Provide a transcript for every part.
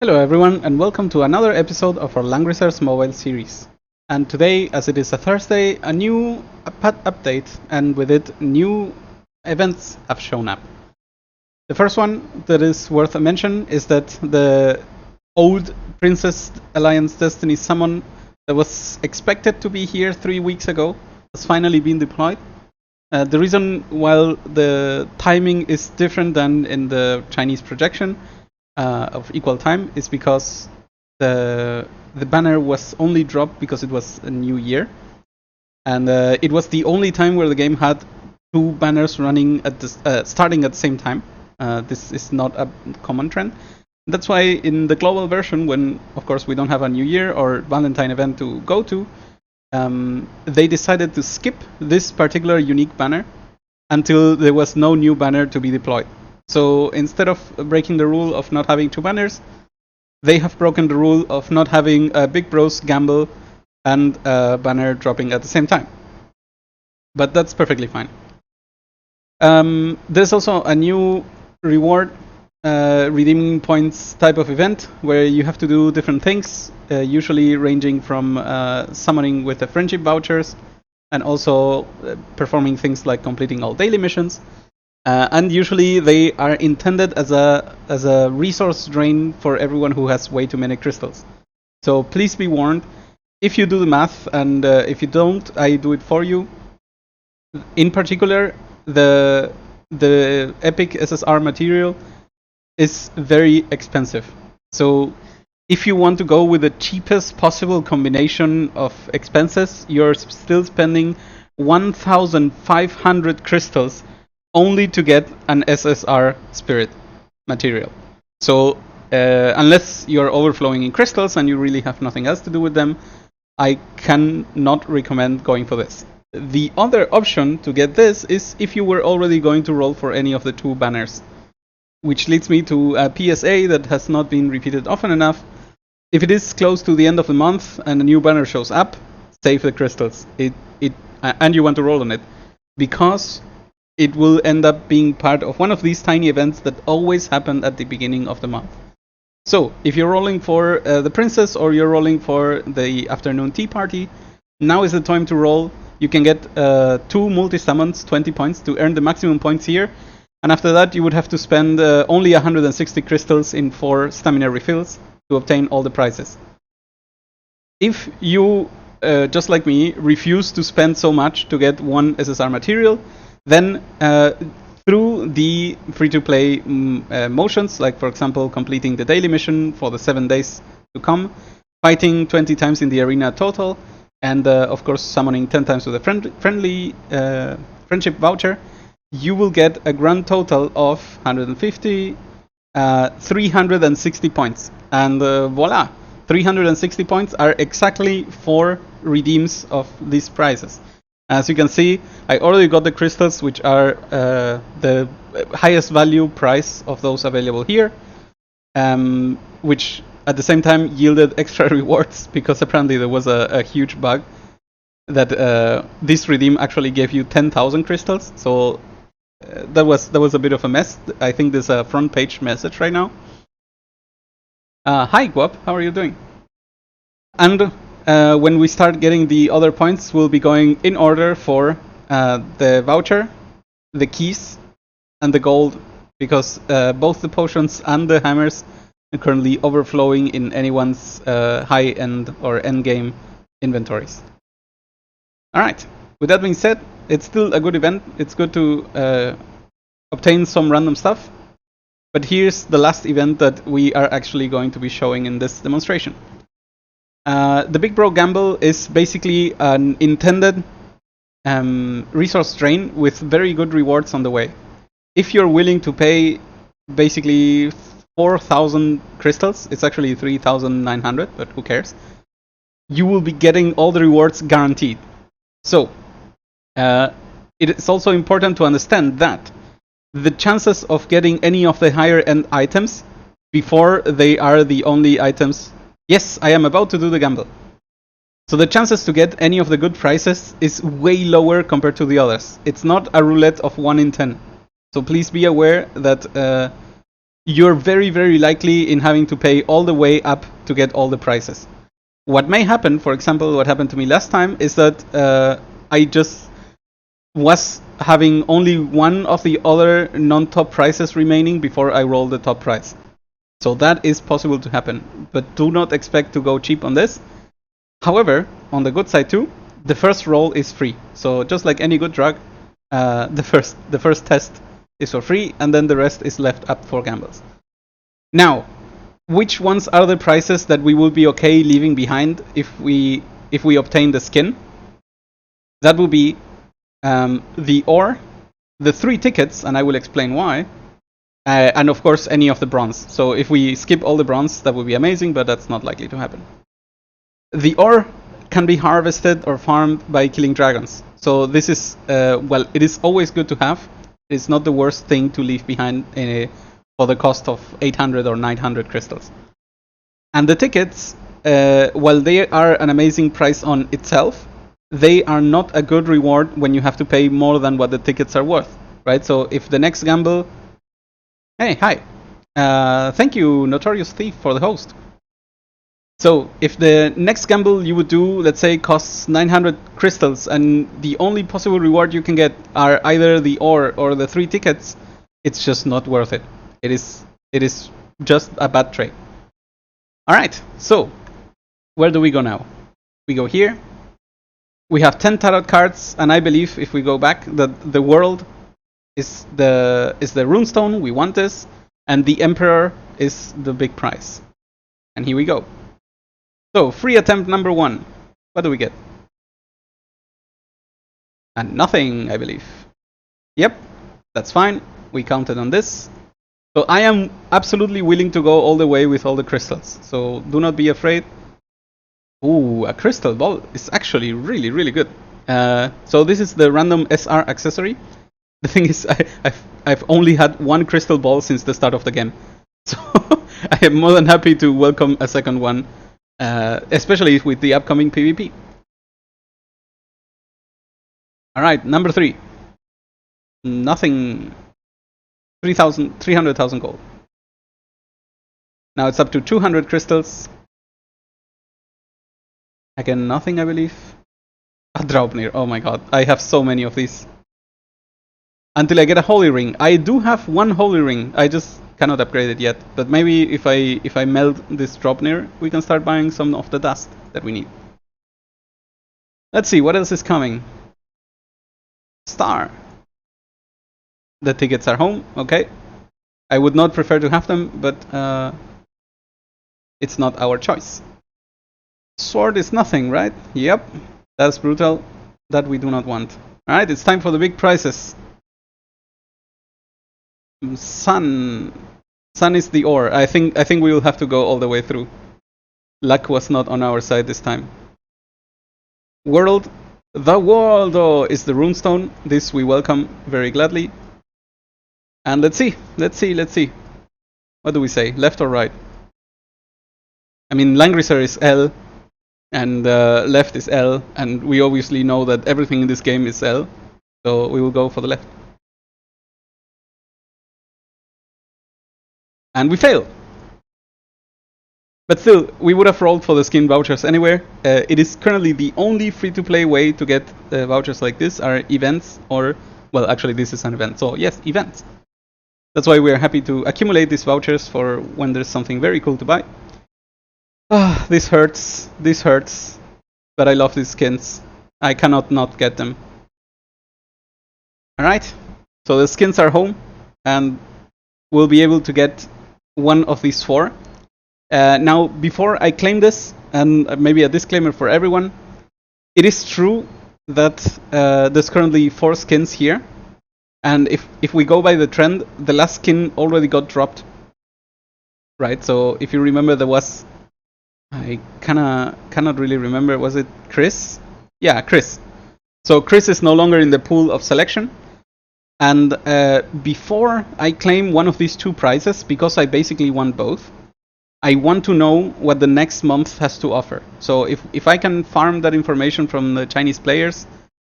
Hello everyone and welcome to another episode of our Langrisser's mobile series. And today, as it is a Thursday, a new update and with it new events have shown up. The first one that is worth a mention is that the old Princess Alliance Destiny summon that was expected to be here 3 weeks ago has finally been deployed. The reason while the timing is different than in the Chinese projection of equal time is because the banner was only dropped because it was a new year, and it was the only time where the game had two banners running at starting at the same time. This is not a common trend. That's why in the global version, when of course we don't have a New Year or Valentine event to go to, they decided to skip this particular unique banner until there was no new banner to be deployed. So instead of breaking the rule of not having two banners, they have broken the rule of not having a Big Bros Gamble and a banner dropping at the same time. But that's perfectly fine. There's also a new reward redeeming points type of event where you have to do different things, usually ranging from summoning with the friendship vouchers and also performing things like completing all daily missions. And usually they are intended as a resource drain for everyone who has way too many crystals. So please be warned, if you do the math, and if you don't, I do it for you. In particular, the epic SSR material is very expensive. So if you want to go with the cheapest possible combination of expenses, you're still spending 1,500 crystals only to get an SSR spirit material. So unless you're overflowing in crystals and you really have nothing else to do with them, I cannot recommend going for this. The other option to get this is if you were already going to roll for any of the two banners, which leads me to a PSA that has not been repeated often enough. If it is close to the end of the month and a new banner shows up, save the crystals. And you want to roll on it, because it will end up being part of one of these tiny events that always happen at the beginning of the month. So, if you're rolling for the princess or you're rolling for the afternoon tea party, now is the time to roll. You can get 2 multi-summons, 20 points, to earn the maximum points here. And after that, you would have to spend only 160 crystals in 4 stamina refills to obtain all the prizes. If you, just like me, refuse to spend so much to get one SSR material, then through the free-to-play motions, like for example completing the daily mission for the 7 days to come, fighting 20 times in the arena total, and of course summoning 10 times with a friendly friendship voucher, you will get a grand total of 150, 360 points. And voila, 360 points are exactly 4 redeems of these prizes. As you can see, I already got the crystals, which are the highest value price of those available here, which at the same time yielded extra rewards, because apparently there was a huge bug that this redeem actually gave you 10,000 crystals. So that was a bit of a mess. I think there's a front page message right now. Hi Guap, how are you doing? And when we start getting the other points, we'll be going in order for the voucher, the keys, and the gold, because both the potions and the hammers are currently overflowing in anyone's high-end or end-game inventories. Alright, with that being said, it's still a good event. It's good to obtain some random stuff. But here's the last event that we are actually going to be showing in this demonstration. The Big Bro Gamble is basically an intended resource drain with very good rewards on the way. If you're willing to pay basically 4,000 crystals, it's actually 3,900, but who cares? You will be getting all the rewards guaranteed. So, it is also important to understand that the chances of getting any of the higher end items before they are the only items. Yes, I am about to do the gamble. So the chances to get any of the good prizes is way lower compared to the others. It's not a roulette of 1 in 10. So please be aware that you're very, very likely in having to pay all the way up to get all the prizes. What may happen, for example, what happened to me last time, is that I just was having only one of the other non-top prizes remaining before I roll the top prize. So that is possible to happen, but do not expect to go cheap on this. However, on the good side too, the first roll is free. So just like any good drug, the first test is for free, and then the rest is left up for gambles. Now, which ones are the prices that we will be okay leaving behind if we obtain the skin? That will be the ore, the 3 tickets, and I will explain why, and of course any of the bronze. So if we skip all the bronze, that would be amazing, but that's not likely to happen. The ore can be harvested or farmed by killing dragons. So this is, well, it is always good to have. It's not the worst thing to leave behind for the cost of 800 or 900 crystals. And the tickets, while they are an amazing price on itself, they are not a good reward when you have to pay more than what the tickets are worth, right? So if the next gamble... Hey, hi. Thank you, Notorious Thief, for the host. So if the next gamble you would do, let's say, costs 900 crystals, and the only possible reward you can get are either the ore or the 3 tickets, it's just not worth it. It is just a bad trade. Alright, so where do we go now? We go here. We have 10 tarot cards, and I believe if we go back that the world is the runestone, we want this, and the emperor is the big prize. And here we go. So, free attempt number 1. What do we get? And nothing, I believe. Yep, that's fine. We counted on this. So I am absolutely willing to go all the way with all the crystals. So do not be afraid. Ooh, a crystal ball is actually really, really good. So this is the random SR accessory. The thing is, I've only had one crystal ball since the start of the game. So I am more than happy to welcome a second one. Especially with the upcoming PvP. Alright, number 3. Nothing. 300,000 gold. Now it's up to 200 crystals. Again, nothing, I believe. A Draupnir. Oh my god, I have so many of these. Until I get a holy ring. I do have one holy ring. I just cannot upgrade it yet. But maybe if I melt this Draupnir, we can start buying some of the dust that we need. Let's see, what else is coming? Star. The tickets are home, okay. I would not prefer to have them, but it's not our choice. Sword is nothing, right? Yep, that's brutal. That we do not want. Alright, it's time for the big prizes. Sun is the ore. I think we will have to go all the way through. Luck was not on our side this time. World. The world is the runestone. This we welcome very gladly. And let's see. What do we say? Left or right? I mean, Langrisser is L, and left is L, and we obviously know that everything in this game is L, so we will go for the left. And we fail. But still, we would have rolled for the skin vouchers anywhere. It is currently the only free-to-play way to get vouchers like this are events, or, well, actually this is an event, so yes, events. That's why we are happy to accumulate these vouchers for when there's something very cool to buy. Ah, this hurts, but I love these skins. I cannot not get them. Alright, so the skins are home, and we'll be able to get one of these 4. Now, before I claim this, and maybe a disclaimer for everyone, it is true that there's currently 4 skins here, and if we go by the trend, the last skin already got dropped. Right, so if you remember, there was... I cannot really remember, was it Chris? Yeah, Chris. So Chris is no longer in the pool of selection, and before I claim one of these 2 prizes, because I basically want both, I want to know what the next month has to offer. So if I can farm that information from the Chinese players,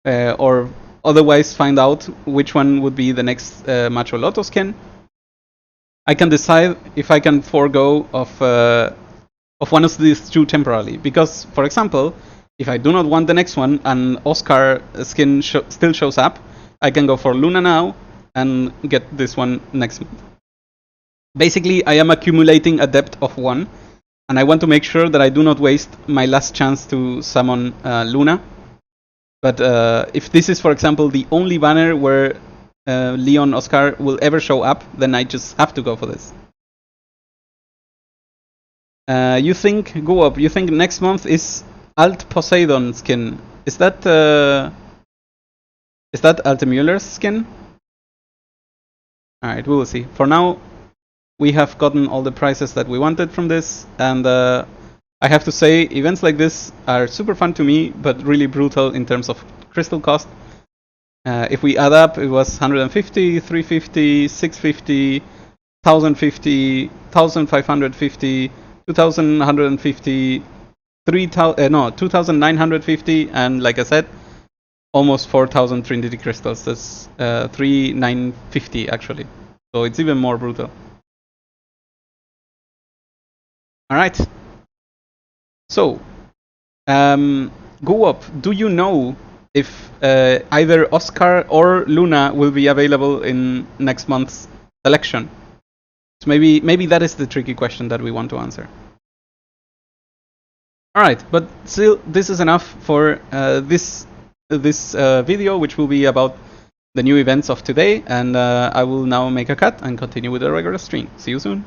or otherwise find out which one would be the next Macho Lotto skin, I can decide if I can forego of one of these two temporarily. Because, for example, if I do not want the next one and Oscar skin still shows up, I can go for Luna now and get this one next month. Basically, I am accumulating a depth of 1, and I want to make sure that I do not waste my last chance to summon Luna. But if this is, for example, the only banner where Leon Oscar will ever show up, then I just have to go for this. You think next month is Alt Poseidon skin? Is that Altemüller's skin? Alright, we will see. For now, we have gotten all the prizes that we wanted from this, and I have to say, events like this are super fun to me, but really brutal in terms of crystal cost. If we add up, it was 150, 350, 650, 1050, 1550, 2150, 2950, and like I said, almost 4000 Trinity crystals. That's 3950 actually. So it's even more brutal. Alright. So, Go Up, do you know if either Oscar or Luna will be available in next month's selection? So maybe that is the tricky question that we want to answer. Alright, but still, this is enough for this video, which will be about the new events of today, and I will now make a cut and continue with the regular stream. See you soon.